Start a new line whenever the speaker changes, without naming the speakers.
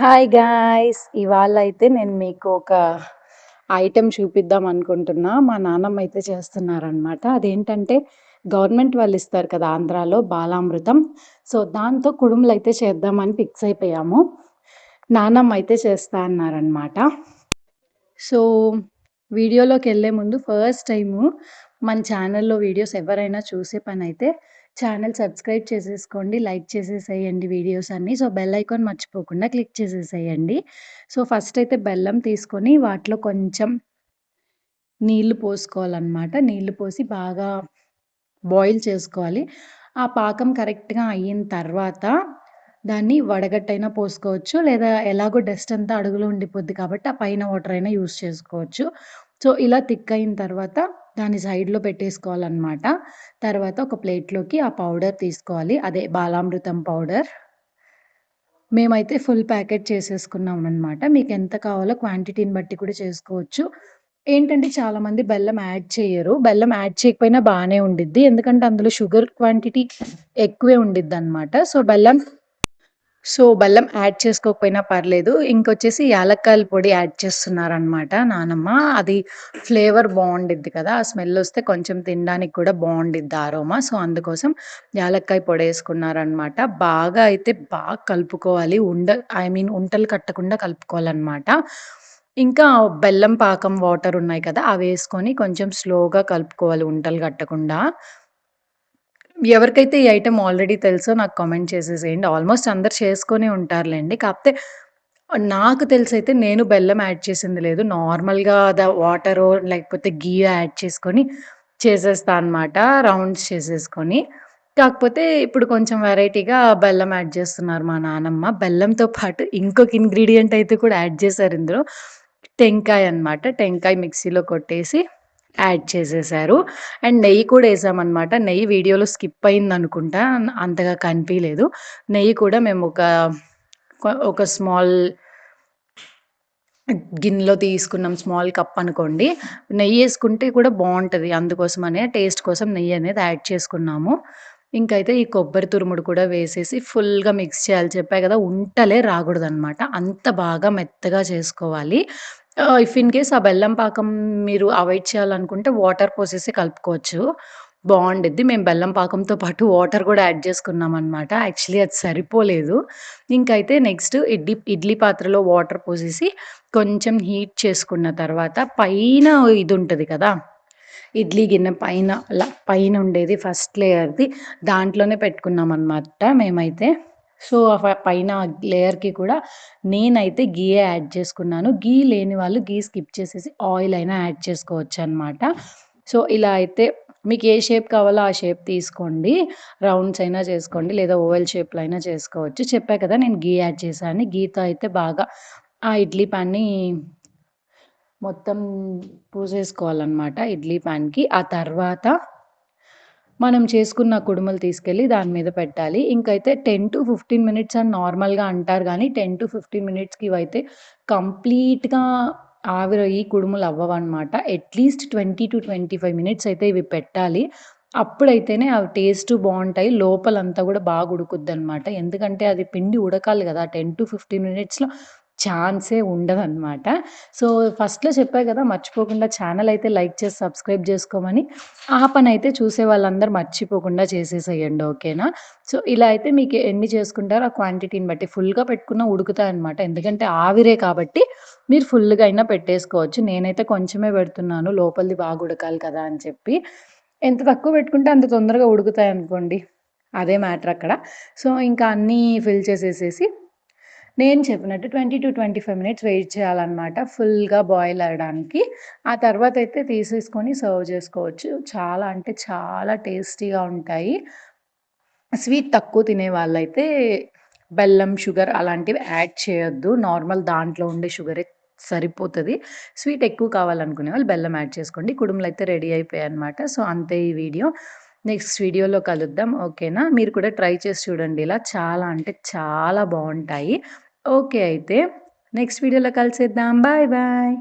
Hi guys! ఇవాళైతే నేను మీకు ఒక ఐటెమ్ చూపిద్దాం అనుకుంటున్నా. మా నాన్నమ్మ అయితే చేస్తున్నారనమాట. అదేంటంటే గవర్నమెంట్ వాళ్ళు ఇస్తారు కదా! ఆంధ్రాలో బాలామృతం. సో, దాంతో కుడుములైతే చేద్దామని ఫిక్స్ అయిపోయాము. నాన్నమ్మ అయితే చేస్తా అన్నారనమాట. సో, వీడియోలోకెళ్ళే ముందు ఫస్ట్ టైము మన ఛానల్‌లో వీడియోస్ ఎవరైనా చూసే పనైతే ఛానల్ సబ్స్క్రైబ్ చేసేసుకోండి. లైక్ చేసేసేయండి వీడియోస్ అన్నీ. సో, బెల్ ఐకాన్ మర్చిపోకుండా క్లిక్ చేసేసేయండి. సో, ఫస్ట్ అయితే బెల్లం తీసుకొని వాటిలో కొంచెం నీళ్లు పోసుకోవాలనమాట. నీళ్లు పోసి బాగా బాయిల్ చేసుకోవాలి. ఆ పాకం కరెక్ట్‌గా అయిన తర్వాత దాన్ని వడగట్టైనా పోసుకోవచ్చు. లేదా ఎలాగో డస్ట్ అంతా అడుగులో ఉండిపోద్ది కాబట్టి ఆ పైన వాటర్ అయినా యూజ్ చేసుకోవచ్చు. సో, ఇలా థిక్ అయిన తర్వాత దాన్ని సైడ్‌లో పెట్టేసుకోవాలనమాట. తర్వాత ఒక ప్లేట్‌లోకి ఆ పౌడర్ తీసుకోవాలి. అదే బాలామృతం పౌడర్. మేమైతే ఫుల్ ప్యాకెట్ చేసేసుకున్నామనమాట. మీకెంత కావాలో క్వాంటిటీని బట్టి కూడా చేసుకోవచ్చు. ఏంటంటే చాలామంది బెల్లం యాడ్ చెయ్యరు. బెల్లం యాడ్ చేయకపోయినా బానే ఉండిద్ది. ఎందుకంటే అందులో షుగర్ క్వాంటిటీ ఎక్కువే ఉండిద్దనమాట. బెల్లం యాడ్ చేసుకోకపోయినా పర్లేదు. ఇంకొచ్చేసి యాలక్కాయల పొడి యాడ్ చేస్తున్నారనమాట నానమ్మ. అది ఫ్లేవర్ బావుండిద్ది కదా! ఆ స్మెల్లొస్తే కొంచెం తినడానికి కూడా బావుండిద్ది అరోమా. సో, అందుకోసం యాలక్కాయ పొడేసుకున్నారనమాట. బాగా కలుపుకోవాలి. ఉంటలు కట్టకుండా కలుపుకోవాలనమాట. ఇంకా బెల్లం పాకం వాటరున్నాయి కదా! అవేసుకొని కొంచెం స్లోగా కలుపుకోవాలి ఉంటలు కట్టకుండా. ఎవరికైతే ఈ ఐటెమ్ ఆల్రెడీ తెలుసో నాకు కామెంట్ చేసేసేయండి. ఆల్మోస్ట్ అందరూ చేసుకొనే ఉంటారులెండి. కాపోతే నాకు తెలిసైతే నేను బెల్లం యాడ్ చేసింది లేదు. నార్మల్‌గా వాటరో లేకపోతే ఘీయో యాడ్ చేసుకొని చేసేస్తా అనమాట. రౌండ్స్ చేసేసుకొని. కాకపోతే ఇప్పుడు కొంచెం వెరైటీగా బెల్లం యాడ్ చేస్తున్నారు మా నానమ్మ. బెల్లంతో పాటు ఇంకొక ఇంగ్రీడియెంట్ అయితే కూడా యాడ్ చేశారు ఇందులో. టెంకాయ అనమాట. టెంకాయ మిక్సీలో కొట్టేసి యాడ్ చేసేశారు. అండ్ నెయ్యి కూడా ఏసామనమాట. నెయ్యి వీడియోలో స్కిప్ అయిందనుకుంటా. అంతగా కనిపియలేదు. నెయ్యి కూడా మేము ఒక స్మాల్ గిన్నెలో తీసుకున్నాం. స్మాల్ కప్ అనుకోండి. నెయ్యేసుకుంటే కూడా బావుంటది. అందుకోసమనే టేస్ట్ కోసం నెయ్యనేది యాడ్ చేసుకున్నాము. ఇంకైతే ఈ కొబ్బరి తురుముడు కూడా వేసేసి ఫుల్‌గా మిక్స్ చేయాలి. చెప్పా గదా! ఉంటలే రాగూడదనమాట. అంత బాగా మెత్తగా చేసుకోవాలి. ఇఫ్ ఇన్ కేస్ ఆ బెల్లం పాకం మీరు అవాయిడ్ చేయాలనుకుంటే వాటర్ పోసేసి కలుపుకోవచ్చు. బావుండిద్ది. మేము బెల్లం పాకంతో పాటు వాటర్ గూడా యాడ్ చేసుకున్నామనమాట. యాక్చువల్లీ అది సరిపోలేదు. ఇంకైతే నెక్స్ట్ ఇడ్లీ పాత్రలో వాటర్ పోసేసి కొంచెం హీట్ చేసుకున్న తర్వాత పైన ఇదుంటది కదా! ఇడ్లీ గిన్నె పైన ఉండేది ఫస్ట్ లేయర్‌ది దాంట్లోనే పెట్టుకున్నామనమాట మేమైతే. సో, పైన లేయర్‌కి కూడా నేనైతే ఘీయే యాడ్ చేసుకున్నాను. ఘీ లేని వాళ్ళు ఘీ స్కిప్ చేసేసి ఆయిల్ అయినా యాడ్ చేసుకోవచ్చనమాట. సో, ఇలా అయితే మీకు ఏ షేప్ కావాలో ఆ షేప్ తీసుకోండి. రౌండ్స్ అయినా చేసుకోండి. లేదా ఓవెల్ షేప్‌లో అయినా చేసుకోవచ్చు. చెప్పా కదా! నేను ఘీ యాడ్ చేశాను. ఘీతో అయితే బాగా ఆ ఇడ్లీ పాన్‌ని మొత్తం పూసేసుకోవాలనమాట ఇడ్లీ పాన్‌కి. ఆ తర్వాత మనం చేసుకున్న కుడుములు తీసుకెళ్ళి దాని మీద పెట్టాలి. ఇంకైతే 10-15 మినిట్స్ అని నార్మల్‌గా అంటారు గానీ 10-15 మినిట్స్‌కి ఇవైతే కంప్లీట్‌గా ఆవిరయ్యి కుడుములు అవ్వవనమాట. అట్‌లీస్ట్ 20-25 మినిట్స్ అయితే ఇవి పెట్టాలి. అప్పుడైతేనే అవి టేస్ట్ బావుంటాయి. లోపలంతా గూడా బాగా ఉడుకుద్దనమాట. ఎందుకంటే అది పిండి ఉడకాలి గదా! 10-15 మినిట్స్‌లో ఛాన్సే ఉండదనమాట. సో, ఫస్ట్‌లో చెప్పా గదా! మర్చిపోకుండా ఛానెల్ అయితే లైక్ చేసి సబ్స్క్రైబ్ జేసుకోమని. ఆ పనైతే చూసే వాళ్ళందరూ మర్చిపోకుండా చేసేసేయండి. ఓకేనా? సో, ఇలా అయితే మీకు ఎన్ని చేసుకుంటారో ఆ క్వాంటిటీని బట్టి ఫుల్‌గా పెట్టుకున్నా ఉడుకుతాయనమాట. ఎందుకంటే ఆవిరే కాబట్టి మీరు ఫుల్‌గా అయినా పెట్టేసుకోవచ్చు. నేనైతే కొంచెమే పెడుతున్నాను. లోపలిది బాగా ఉడకాలి కదా అని చెప్పి. ఎంత తక్కువ పెట్టుకుంటే అంత తొందరగా ఉడుకుతాయనుకోండి. అదే మ్యాటర్ అక్కడ. సో, ఇంకా అన్నీ ఫిల్ చేసేసేసి నేను చెప్పినట్టు 20-25 మినిట్స్ వెయిట్ చేయాలనమాట. ఫుల్‌గా బాయిల్ అవ్వడానికి. ఆ తర్వాతయితే తీసేసుకొని సర్వ్ చేసుకోవచ్చు. చాలా అంటే చాలా టేస్టీగా ఉంటాయి. స్వీట్ తక్కువ తినే వాళ్ళైతే బెల్లం, షుగర్ అలాంటివి యాడ్ చేయొద్దు. నార్మల్ దాంట్లో ఉండే షుగరే సరిపోతది. స్వీట్ ఎక్కువ కావాలనుకునే వాళ్ళు బెల్లం యాడ్ చేసుకోండి. కుడుములైతే రెడీ అయిపోయాయన్నమాట. సో, అంతే ఈ వీడియో. నెక్స్ట్ వీడియోలో కలుద్దాం. ఓకేనా? మీరు కూడా ట్రై చేసి చూడండి ఇలా. చాలా అంటే చాలా బావుంటాయి. ఓకే అయితే నెక్స్ట్ వీడియోలో కలిసేద్దాం. Bye bye.